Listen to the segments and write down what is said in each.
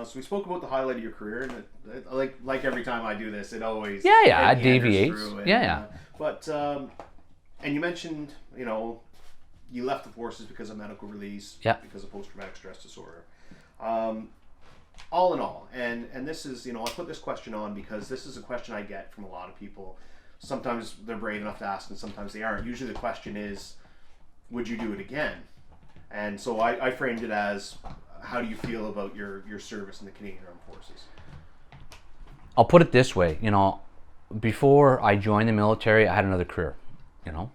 So we spoke about the highlight of your career, and like every time I do this, it always it meanders deviates. through. And, Yeah. But and you mentioned, you left the forces because of medical release, Yeah. because of post-traumatic stress disorder. All in all, and this is, I put this question on because this is a question I get from a lot of people. Sometimes they're brave enough to ask, and sometimes they aren't. Usually the question is, would you do it again? And so I framed it as, how do you feel about your service in the Canadian Armed Forces? I'll put it this way, before I joined the military, I had another career. You're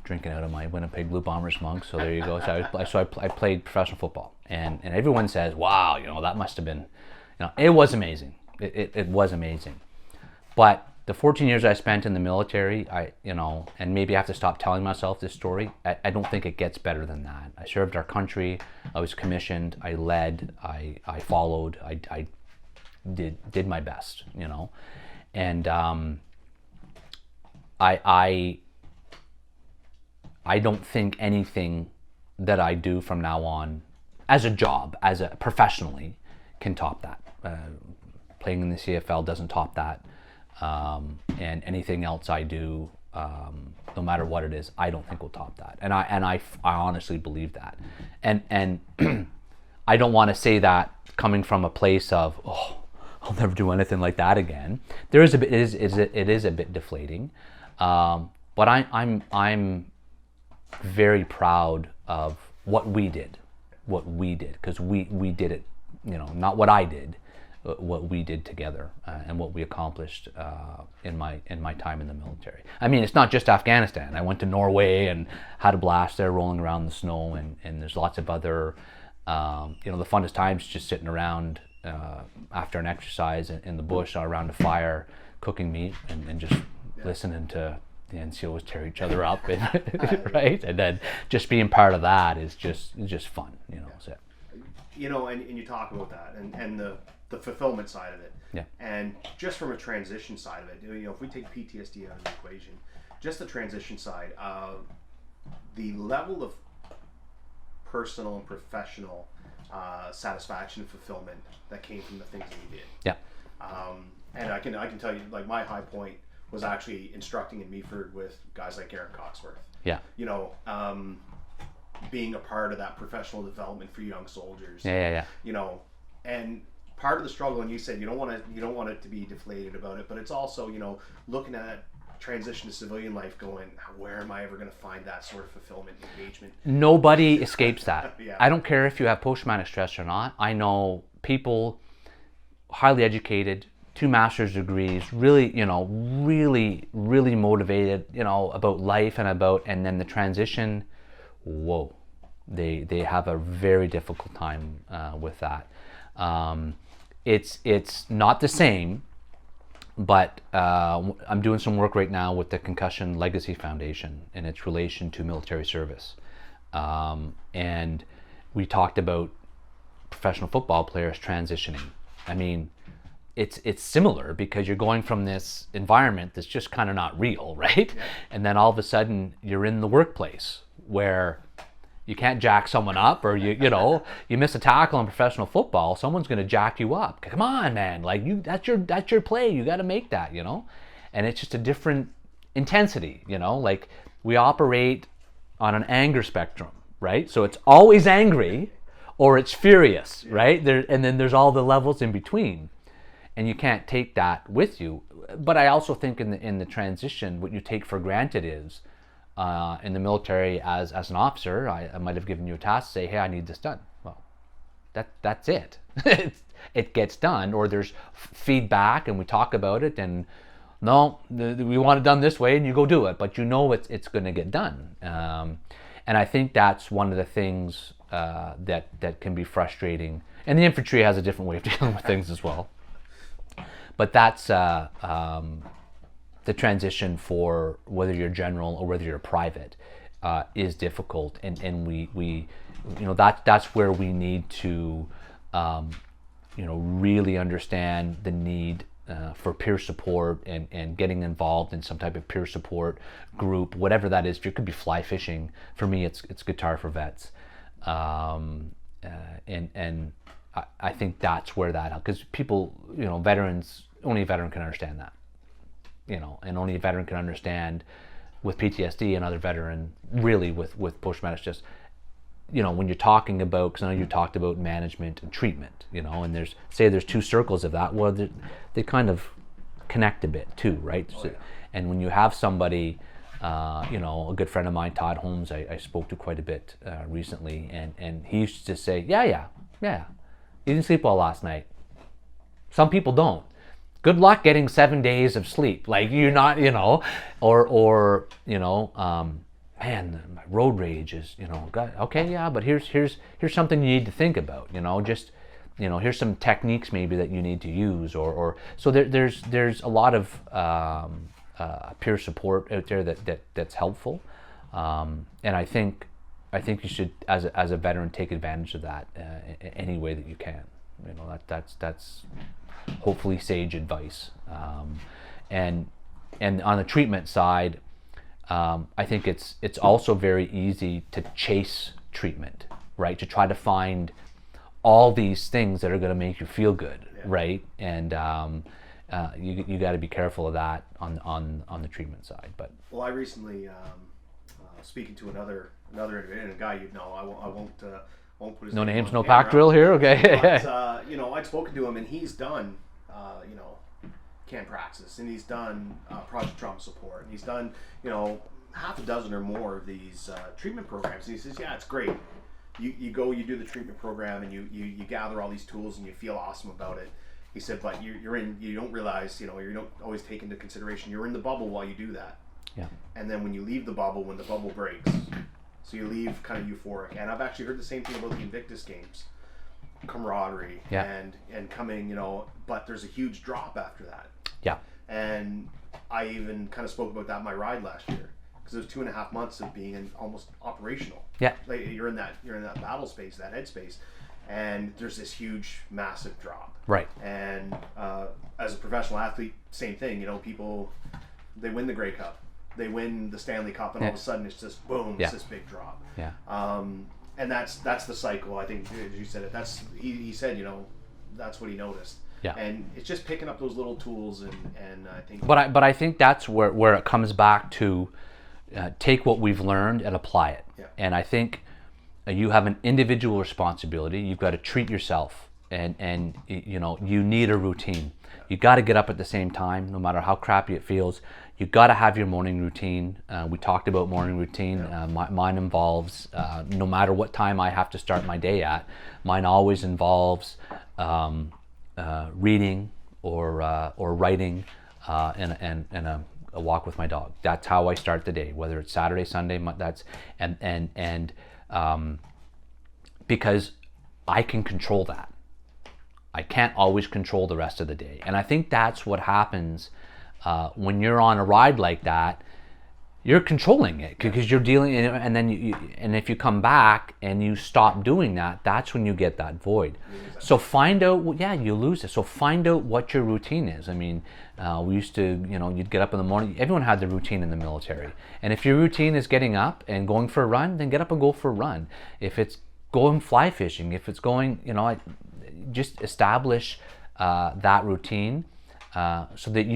drinking out of my Winnipeg Blue Bombers mug, so there you go. So I played professional football, and everyone says, wow, that must have been, it was amazing. It was amazing. But the 14 years I spent in the military, and maybe I have to stop telling myself this story, I don't think it gets better than that. I served our country, I was commissioned, I led, I followed, I did my best, and I don't think anything that I do from now on as a job, professionally, can top that. Playing in the CFL doesn't top that. And anything else I do, no matter what it is, I don't think will top that. And I honestly believe that. And I don't want to say that coming from a place of, I'll never do anything like that again. It is a bit deflating. But I'm very proud of what we did, because we did it, not what I did, what we did together, and what we accomplished in my time in the military. I mean, it's not just Afghanistan. I went to Norway and had a blast there, rolling around in the snow, and there's lots of other, the funnest times just sitting around after an exercise in the bush around a fire, cooking meat, and just listening to the NCOs tear each other up, right? And then just being part of that is just fun, So. And you talk about that and the fulfillment side of it. Yeah. And just from a transition side of it, if we take PTSD out of the equation, just the transition side, the level of personal and professional satisfaction and fulfillment that came from the things that you did. Yeah. And I can tell you, like, my high point was actually instructing in Meaford with guys like Aaron Coxworth. Yeah. Being a part of that professional development for young soldiers. Yeah. And part of the struggle, and you said you don't want it to be deflated about it, but it's also, looking at transition to civilian life, going, where am I ever going to find that sort of fulfillment and engagement? Nobody escapes that. Yeah. I don't care if you have post-traumatic stress or not. I know people, highly educated, 2 master's degrees, really, really motivated, about life and then the transition, whoa, they have a very difficult time with that. It's not the same, but I'm doing some work right now with the Concussion Legacy Foundation in its relation to military service. And we talked about professional football players transitioning. I mean, it's similar, because you're going from this environment that's just kind of not real, right? Yeah. And then all of a sudden you're in the workplace where you can't jack someone up, or you miss a tackle in professional football, someone's going to jack you up. Come on, man, like that's your play. You got to make that, And it's just a different intensity, like we operate on an anger spectrum, right? So it's always angry or it's furious, right? And then there's all the levels in between. And you can't take that with you. But I also think in the transition, what you take for granted is, in the military, as an officer, I might have given you a task to say, hey, I need this done. Well, that's it. It gets done, or there's feedback and we talk about it, and no, we want it done this way, and you go do it, but it's going to get done. And I think that's one of the things that can be frustrating. And the infantry has a different way of dealing with things as well. But that's the transition for whether you're general or whether you're private is difficult, and we that's where we need to really understand the need for peer support and getting involved in some type of peer support group, whatever that is. It could be fly fishing. For me, it's Guitar for Vets, and I think that's where that, because people, veterans, only a veteran can understand that, and only a veteran can understand with PTSD, another veteran really with post-traumatic stress. When you're talking about, because I know you talked about management and treatment, and there's two circles of that. Well, they kind of connect a bit too, right? Oh, yeah. And when you have somebody, a good friend of mine, Todd Holmes, I spoke to quite a bit recently, and he used to say, yeah, you didn't sleep well last night. Some people don't. Good luck getting 7 days of sleep. Like, you're not, man, my road rage is, God, okay, yeah, but here's something you need to think about, just, here's some techniques maybe that you need to use, or so there's a lot of peer support out there that's helpful, and I think you should, as a veteran, take advantage of that any way that you can. That's hopefully sage advice, and on the treatment side. I think it's also very easy to chase treatment, right? To try to find all these things that are going to make you feel good, right? And you got to be careful of that on the treatment side. But well, I recently speaking to another individual, a guy I won't put his no name names, on no camera. pack drill here, okay? But, I'd spoken to him, and he's done Can Praxis, and he's done Project Trauma Support, and he's done half a dozen or more of these treatment programs. And he says, yeah, it's great. You go, you do the treatment program, and you gather all these tools, and you feel awesome about it. He said, but you don't realize, you don't always take into consideration you're in the bubble while you do that. Yeah. And then when you leave the bubble, when the bubble breaks, so you leave kind of euphoric. And I've actually heard the same thing about the Invictus Games, camaraderie, and coming, but there's a huge drop after that. Yeah. And I even kind of spoke about that in my ride last year, because it was 2.5 months of being in almost operational. Yeah. Like you're in that battle space, that head space, and there's this huge, massive drop. Right. And as a professional athlete, same thing. people, they win the Grey Cup, they win the Stanley Cup, and all of a sudden it's just boom, it's this big drop. Yeah. And that's the cycle. I think, as you said it. He said, that's what he noticed. Yeah. And it's just picking up those little tools, and I think. But I think that's where it comes back to take what we've learned and apply it. Yeah. And I think you have an individual responsibility. You've got to treat yourself, and you need a routine. Yeah. You got to get up at the same time, no matter how crappy it feels. You got to have your morning routine. We talked about morning routine. Yeah. Mine involves, no matter what time I have to start my day at, mine always involves reading or writing and a walk with my dog. That's how I start the day, whether it's Saturday, Sunday. Because I can control that. I can't always control the rest of the day, and I think that's what happens when you're on a ride like that. You're controlling it because you're dealing, and then and if you come back and you stop doing that, that's when you get that void. So find out, you lose it. So find out what your routine is. I mean, we used to, you'd get up in the morning. Everyone had their routine in the military, and if your routine is getting up and going for a run, then get up and go for a run. If it's going fly fishing, if it's going, just establish that routine so that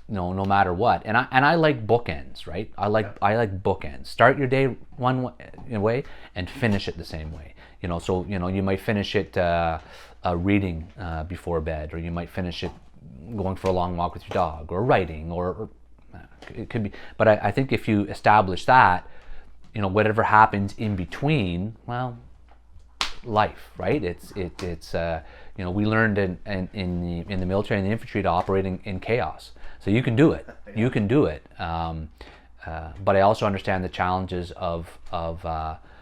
no matter what. And I like bookends, right? I like bookends. Start your day one way and finish it the same way. So you might finish it reading before bed, or you might finish it going for a long walk with your dog, or writing, or it could be. But I think if you establish that, whatever happens in between, well, life, right? It's we learned in the military and the infantry to operate in chaos. So you can do it. Yeah. You can do it. But I also understand the challenges of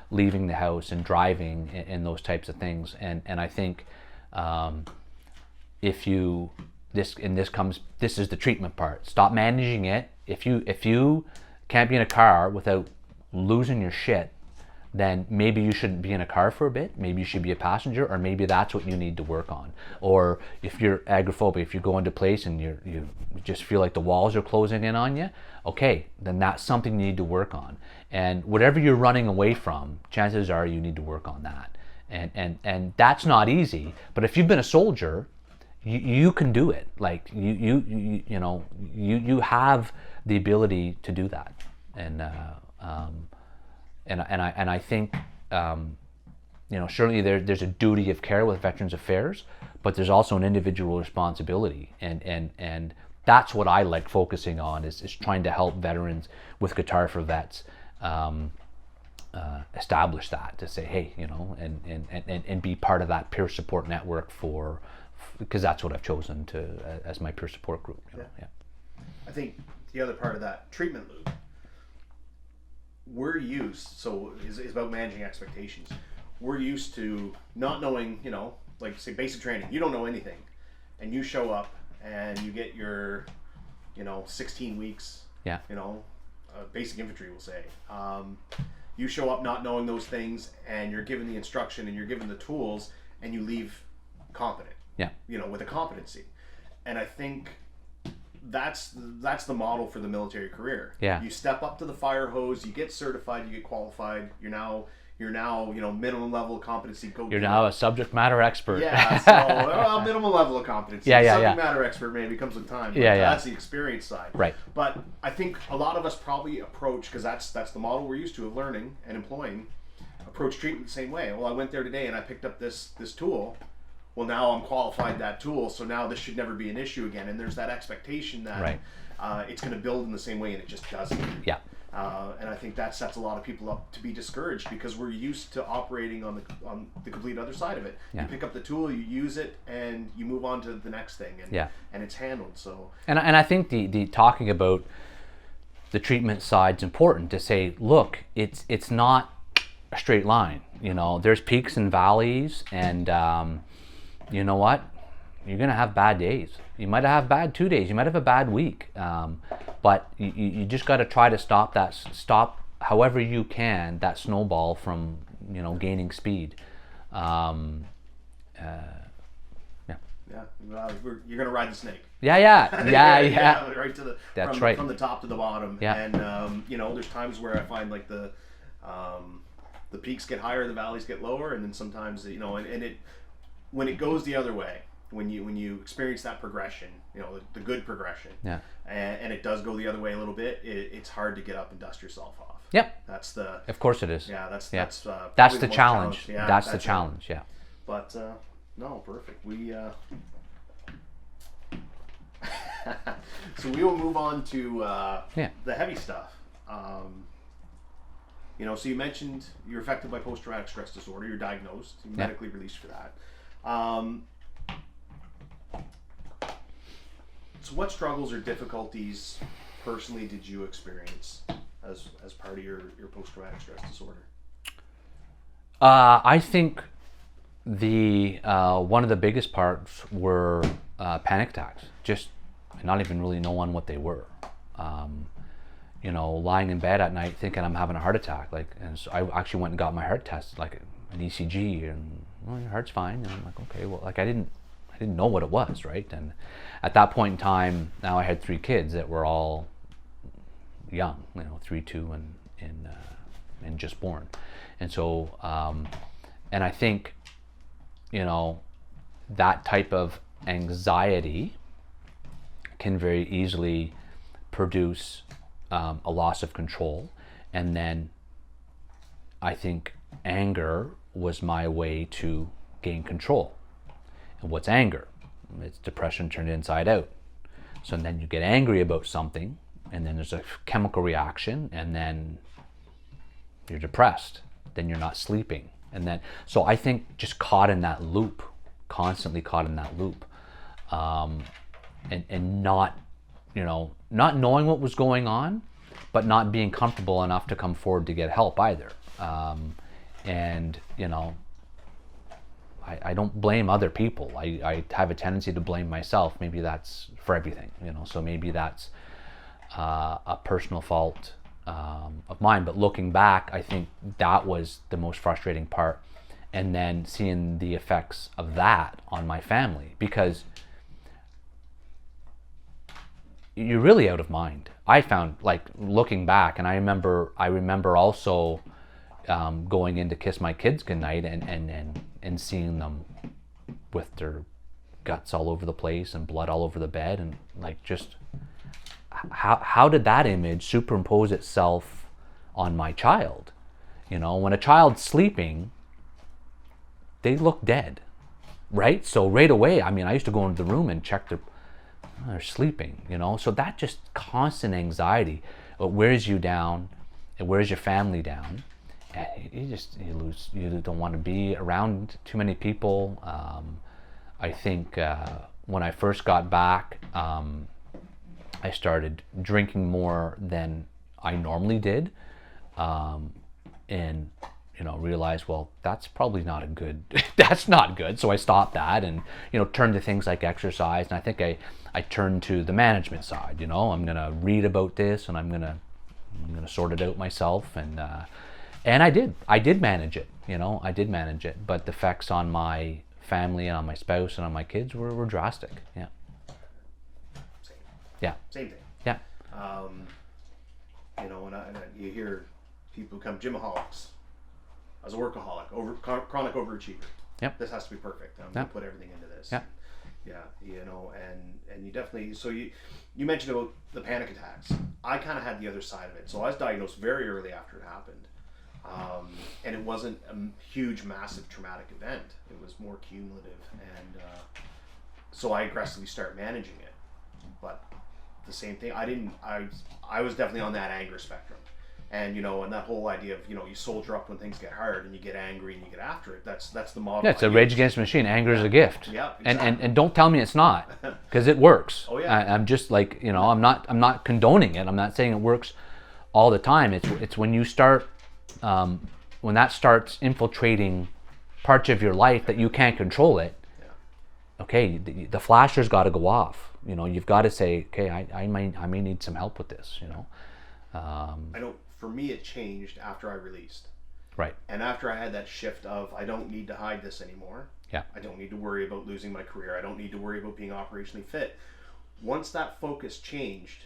leaving the house and driving and those types of things. And I think this is the treatment part. Stop managing it. If you can't be in a car without losing your shit, then maybe you shouldn't be in a car for a bit. Maybe you should be a passenger, or maybe that's what you need to work on. Or if you're agoraphobic, if you go into place and you just feel like the walls are closing in on you, okay, then that's something you need to work on. And whatever you're running away from, chances are you need to work on that. and that's not easy. But if you've been a soldier, you can do it. Like you have the ability to do that, and I think certainly there's a duty of care with Veterans Affairs, but there's also an individual responsibility, and that's what I like focusing on is trying to help veterans with Guitar for Vets establish that, to say, hey, and be part of that peer support network because that's what I've chosen to as my peer support group. Yeah. I think the other part of that treatment loop, we're used, so is about managing expectations. We're used to not knowing, like say basic training, you don't know anything, and you show up and you get your 16 weeks, basic infantry will say, you show up not knowing those things, and you're given the instruction and you're given the tools, and you leave competent, with a competency. And I think that's the model for the military career. You step up to the fire hose, you get certified, you get qualified, you're now minimum level of competency. You're now a subject matter expert. So minimum level of competency. Subject matter expert maybe comes with time. That's the experience side. Right. But I think a lot of us probably approach, because that's the model we're used to of learning and employing, approach treatment the same way. Well, I went there today and I picked up this tool. Well, now I'm qualified that tool, so now this should never be an issue again. And there's that expectation that it's going to build in the same way, and it just doesn't. Yeah. And I think that sets a lot of people up to be discouraged, because we're used to operating on the complete other side of it. You pick up the tool, you use it, and you move on to the next thing, and it's handled. So and I think the talking about the treatment side is important, to say, look, it's not a straight line. There's peaks and valleys, and you know what? You're gonna have bad days. You might have bad 2 days. You might have a bad week. But you just got to try to stop however you can that snowball from gaining speed. Well, you're gonna ride the snake. Right to the from the top to the bottom. And there's times where I find like the peaks get higher, the valleys get lower, and then sometimes when it goes the other way, when you experience that progression, the good progression, and it does go the other way a little bit, it's hard to get up and dust yourself off. Yep. Of course it is. That's the challenge. That's the challenge. Yeah. But no, perfect. We so we will move on to the heavy stuff. So you mentioned you're affected by post-traumatic stress disorder. You're diagnosed. You're medically released for that. So what struggles or difficulties personally did you experience as part of your post-traumatic stress disorder? I think the one of the biggest parts were panic attacks. Just not even really knowing what they were. Lying in bed at night thinking I'm having a heart attack. And so I actually went and got my heart tested, like an ECG, and your heart's fine. And I'm like, okay, well, I didn't know what it was, right? And at that point in time, now I had 3 kids that were all young, 3, 2, and just born. And so, and I think, that type of anxiety can very easily produce a loss of control. And then I think anger was my way to gain control. And what's anger? It's depression turned inside out. So then you get angry about something, and then there's a chemical reaction, and then you're depressed. Then you're not sleeping. And then, so I think just caught in that loop, constantly caught in that loop, and not, not knowing what was going on, but not being comfortable enough to come forward to get help either. And I don't blame other people. I have a tendency to blame myself. Maybe that's for everything, so maybe that's a personal fault of mine. But looking back, I think that was the most frustrating part. And then seeing the effects of that on my family, because you're really out of mind. I found, like, looking back, and I remember also, going in to kiss my kids goodnight and seeing them with their guts all over the place and blood all over the bed, and like, just how did that image superimpose itself on my child? You know, when a child's sleeping, they look dead, right? So right away, I mean, I used to go into the room and check they're sleeping, you know? So that just constant anxiety, it wears you down, it wears your family down. And you don't want to be around too many people. I think when I first got back, I started drinking more than I normally did. And realized, well, that's probably not a good, that's not good. So I stopped that and, turned to things like exercise. And I think I turned to the management side. I'm going to read about this, and I'm going to sort it out myself. And I did manage it, I did manage it. But the effects on my family and on my spouse and on my kids were drastic. Yeah. Same. Yeah. Same thing. Yeah. And you hear people become gymaholics. I was a workaholic, chronic overachiever. Yep. This has to be perfect. I'm going to put everything into this. Yeah. And you definitely, so you mentioned about the panic attacks. I kind of had the other side of it. So I was diagnosed very early after it happened. And it wasn't a huge, massive traumatic event. It was more cumulative. And so I aggressively started managing it. But the same thing, I was definitely on that anger spectrum. And and that whole idea of you soldier up when things get hard and you get angry and you get after it. That's the model. Yeah, it's a Rage Against the Machine. Anger is a gift. Yeah, exactly. And don't tell me it's not, because it works. Oh yeah. I'm just like I'm not condoning it. I'm not saying it works all the time. It's when you start when that starts infiltrating parts of your life that you can't control it. Yeah. Okay, the flasher's got to go off. You've got to say, okay, I may need some help with this. I know for me it changed after I released. Right. And after I had that shift of I don't need to hide this anymore. Yeah. I don't need to worry about losing my career. I don't need to worry about being operationally fit. Once that focus changed,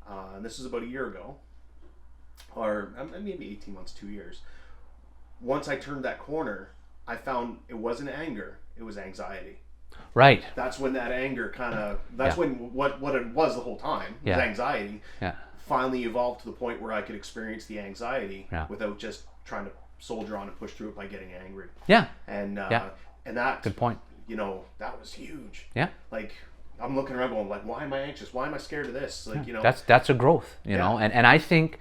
and this is about a year ago, or maybe 18 months, 2 years. Once I turned that corner, I found it wasn't anger, it was anxiety. Right. That's when that anger when what it was the whole time, was anxiety. Yeah. Finally evolved to the point where I could experience the anxiety without just trying to soldier on and push through it by getting angry. Yeah. And that, good point. That was huge. Yeah. Like I'm looking around going like, why am I anxious? Why am I scared of this? Like that's a growth. And I think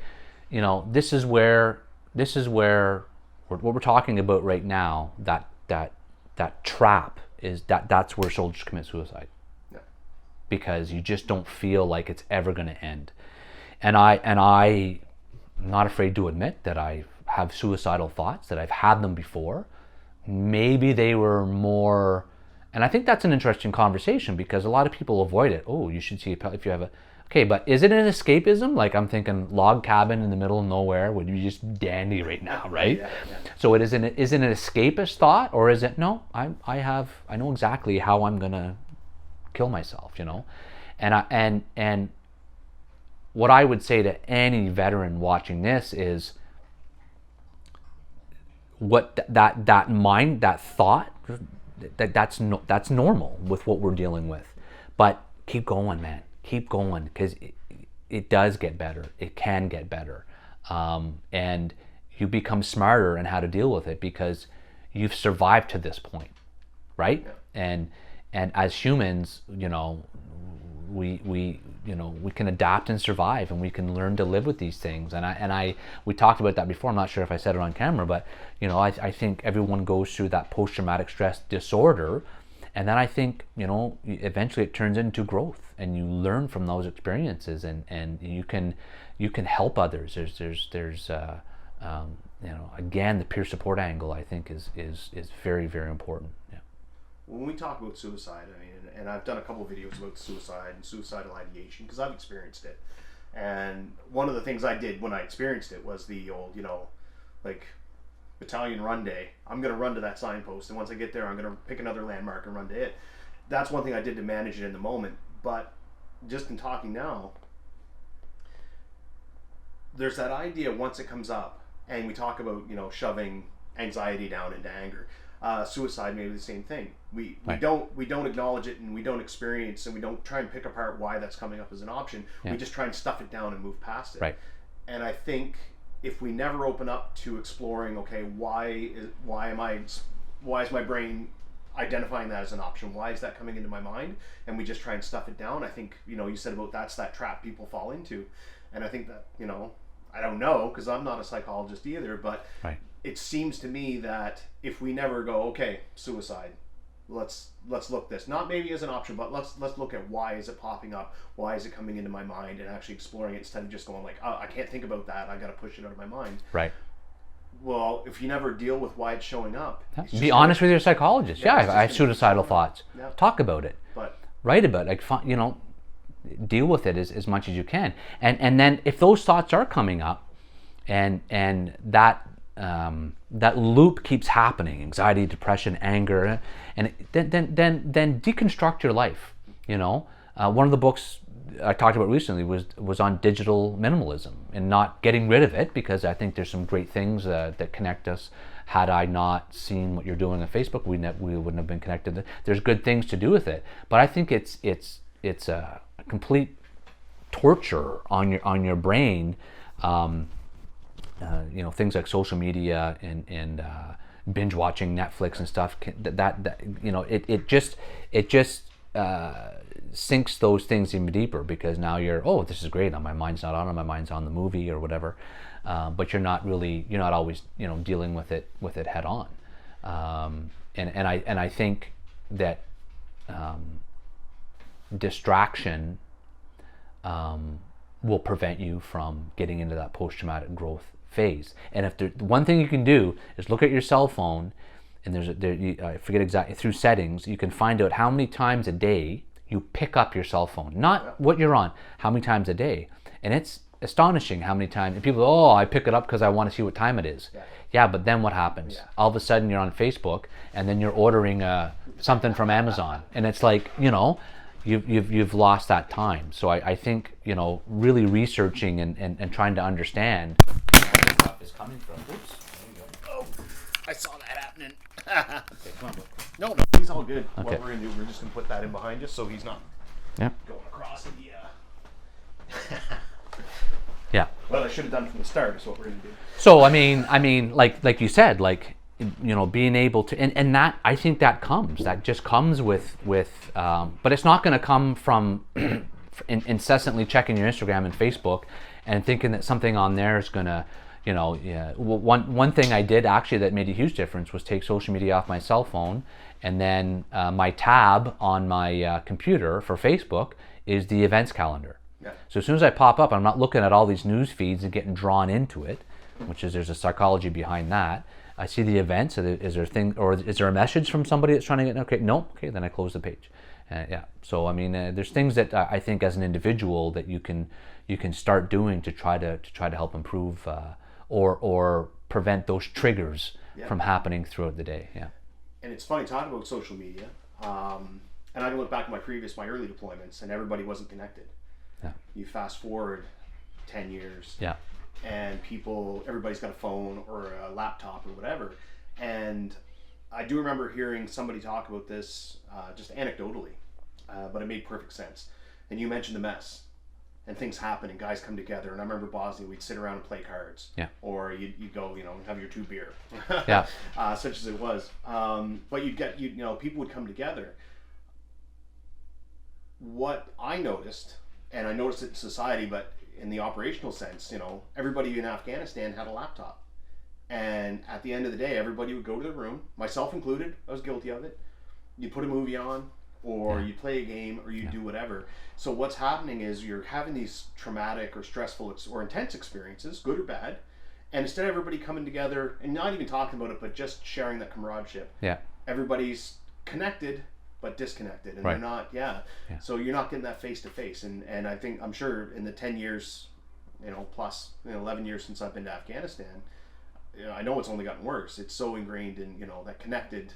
this is where what we're talking about right now. That trap is that's where soldiers commit suicide. Yeah. Because you just don't feel like it's ever going to end. And I'm not afraid to admit that I have suicidal thoughts, that I've had them before. Maybe they were more, and I think that's an interesting conversation because a lot of people avoid it. Oh, you should see if you have okay, but is it an escapism? Like I'm thinking log cabin in the middle of nowhere would be just dandy right now, right? Yeah. So is it an escapist thought, or is it no? I know exactly how I'm gonna kill myself, and what I would say to any veteran watching this is what that thought that's normal with what we're dealing with, but keep going, man, keep going, because it does get better. It can get better, and you become smarter in how to deal with it because you've survived to this point, right? Yeah. And as humans, we can adapt and survive, and we can learn to live with these things. And we talked about that before. I'm not sure if I said it on camera, but I think everyone goes through that post-traumatic stress disorder, and then I think eventually it turns into growth, and you learn from those experiences, and you can help others. There's again, the peer support angle I think is very, very important. Yeah. When we talk about suicide, and I've done a couple of videos about suicide and suicidal ideation because I've experienced it. And one of the things I did when I experienced it was the old, like battalion run day. I'm going to run to that signpost, and once I get there, I'm going to pick another landmark and run to it. That's one thing I did to manage it in the moment. But just in talking now, there's that idea once it comes up and we talk about, you know, shoving anxiety down into anger. Suicide, maybe the same thing. We don't acknowledge it, and we don't experience, and we don't try and pick apart why that's coming up as an option. Yeah. We just try and stuff it down and move past it. Right. And I think if we never open up to exploring, okay, why is my brain identifying that as an option? Why is that coming into my mind? And we just try and stuff it down. I think, you know, you said about that's that trap people fall into, and I think that, you know, I don't know because I'm not a psychologist either, but Right. it seems to me that if we never go, okay, suicide, let's look this, not maybe as an option, but let's look at why is it popping up, why is it coming into my mind, and actually exploring it instead of just going like, oh, I can't think about that, I got to push it out of my mind. Right. Well, if you never deal with why it's showing up, it's Be just honest with your psychologist. Yeah, Yeah, it's I have just gonna suicidal keep thoughts. Yeah. Talk about it. But Write about it. Like, you know, deal with it as much as you can. And then if those thoughts are coming up, and that that loop keeps happening, anxiety, depression, anger, and then deconstruct your life. You know, one of the books I talked about recently was on digital minimalism and not getting rid of it, because I think there's some great things that connect us. Had I not seen what you're doing on Facebook, we wouldn't have been connected. There's good things to do with it, but I think it's a complete torture on your brain. You know, things like social media and binge watching Netflix and stuff. That you know, it just sinks those things even deeper, because now this is great. My mind's not on it. My mind's on the movie or whatever. But you're not always, you know, dealing with it head on. And I think that distraction will prevent you from getting into that post-traumatic growth phase. And if one thing you can do is look at your cell phone, and I forget exactly, through settings, you can find out how many times a day you pick up your cell phone, not what you're on, how many times a day. And it's astonishing how many times, and people go, I pick it up because I want to see what time it is. Yeah, but then what happens? Yeah. All of a sudden you're on Facebook, and then you're ordering something from Amazon, and it's like, you know, you've lost that time. So I think, you know, really researching and trying to understand where this stuff is coming from. Oops, there you go. oh, I saw that happening. Okay, come on, No, he's all good. Okay. What we're gonna do, we're just gonna put that in behind you so he's not Yeah. going across the. Yeah. Well, I should have done from the start. Is what we're gonna do. So I mean, like you said, like, you know, being able to, and that, I think that just comes with but it's not going to come from incessantly checking your Instagram and Facebook and thinking that something on there is going to, you know, yeah. One thing I did actually that made a huge difference was take social media off my cell phone, and then my tab on my computer for Facebook is the events calendar. Yeah. So as soon as I pop up, I'm not looking at all these news feeds and getting drawn into it, there's a psychology behind that. I see the events. Is there a thing, or is there a message from somebody that's trying to get? Okay, no. Okay, then I close the page. Yeah. So I mean, there's things that I think as an individual that you can start doing to try to help improve or prevent those triggers from happening throughout the day. Yeah. And it's funny talking about social media. And I can look back at my early deployments, and everybody wasn't connected. Yeah. You fast forward 10 years. Yeah. And everybody's got a phone or a laptop or whatever. And I do remember hearing somebody talk about this just anecdotally, but it made perfect sense. And you mentioned the mess, and things happen, and guys come together. And I remember Bosnia, we'd sit around and play cards. Yeah. Or you'd go, you know, have your 2 beer. Yeah. Such as it was. But you know, people would come together. What I noticed, and I noticed it in society, but in the operational sense, you know, everybody in Afghanistan had a laptop, and at the end of the day, everybody would go to their room, myself included. I was guilty of it. You put a movie on, or you play a game, or you do whatever. So what's happening is you're having these traumatic or stressful or intense experiences, good or bad, and instead of everybody coming together and not even talking about it, but just sharing that camaraderie, everybody's connected but disconnected, and they're not. So you're not getting that face to face, and I'm sure in the 10 years, you know, plus, you know, 11 years since I've been to Afghanistan, you know, I know it's only gotten worse. It's so ingrained in, you know, that connected.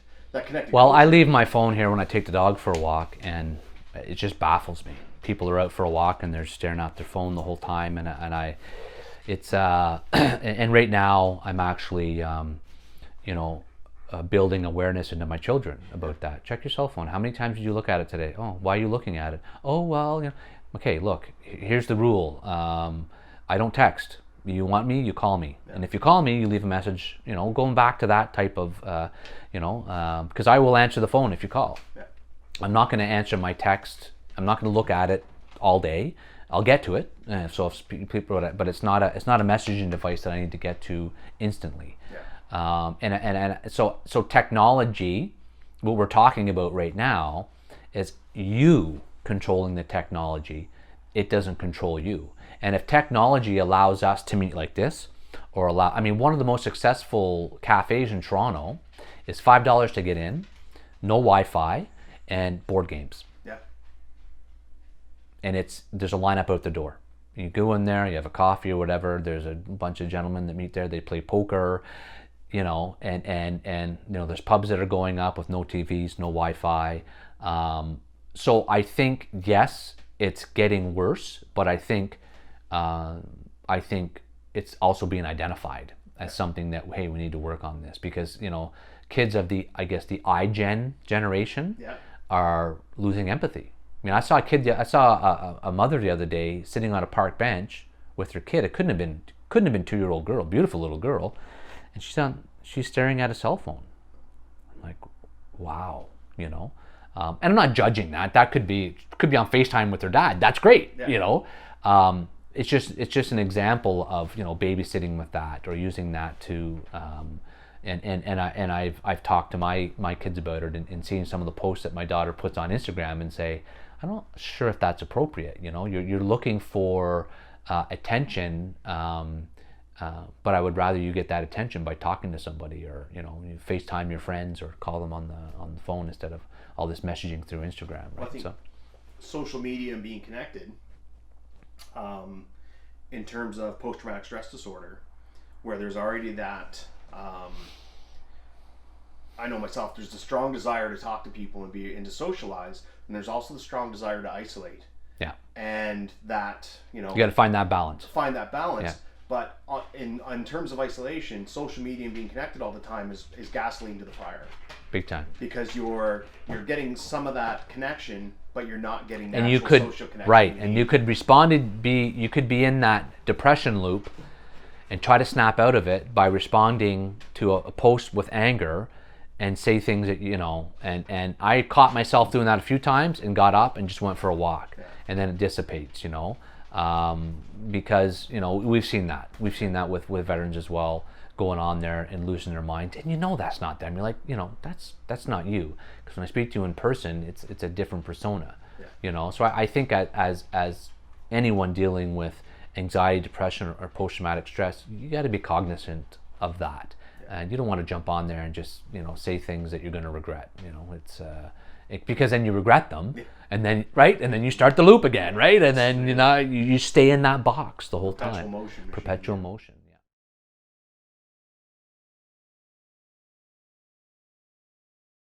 Well, I leave my phone here when I take the dog for a walk, and it just baffles me. People are out for a walk and they're staring at their phone the whole time, and I it's and right now I'm actually building awareness into my children about that. Check your cell phone. How many times did you look at it today? Oh, why are you looking at it? Oh, well, okay, look, here's the rule. I don't text. You want me, you call me. And if you call me, you leave a message, going back to that type of, because I will answer the phone if you call. Yeah. I'm not going to answer my text. I'm not going to look at it all day. I'll get to it. So if people, but it's not a messaging device that I need to get to instantly. Yeah. So technology, what we're talking about right now, is you controlling the technology. It doesn't control you. And if technology allows us to meet like this, one of the most successful cafes in Toronto is $5 to get in, no Wi-Fi, and board games. Yeah. And there's a lineup out the door. You go in there, you have a coffee or whatever. There's a bunch of gentlemen that meet there. They play poker, and there's pubs that are going up with no TVs, no Wi-Fi. So I think yes, it's getting worse, but I think it's also being identified as something that, hey, we need to work on this, because kids of the iGen generation are losing empathy. I mean, I saw a mother the other day sitting on a park bench with her kid. It couldn't have been 2-year-old girl, beautiful little girl, and she's staring at a cell phone. I'm like, wow, and I'm not judging that. That could be on FaceTime with her dad. That's great, It's just an example of babysitting with that, or using that to and I've talked to my kids about it, and seeing some of the posts that my daughter puts on Instagram, and say, I'm not sure if that's appropriate. You're looking for attention, but I would rather you get that attention by talking to somebody, or you FaceTime your friends, or call them on the phone instead of all this messaging through Instagram. Right? Well, I think social media and being connected, in terms of post-traumatic stress disorder, where there's already that, I know myself, there's the strong desire to talk to people and to socialize, and there's also the strong desire to isolate. Yeah. And that, you got to find that balance. Yeah. But in terms of isolation, social media and being connected all the time is gasoline to the fire. Big time. Because you're getting some of that connection, but you're not getting that social connection. Right, and you could you could be in that depression loop and try to snap out of it by responding to a post with anger and say things that, and I caught myself doing that a few times and got up and just went for a walk. Yeah. And then it dissipates, because, we've seen that with veterans as well, going on there and losing their mind, and that's not them. You're like, that's not you, because when I speak to you in person, it's a different persona. Yeah. So I think as anyone dealing with anxiety, depression, or post-traumatic stress, you got to be cognizant of that. Yeah. And you don't want to jump on there and just say things that you're going to regret. It's because then you regret them. Yeah. And then and then you start the loop again, right? And then you stay in that box the whole time. Perpetual motion.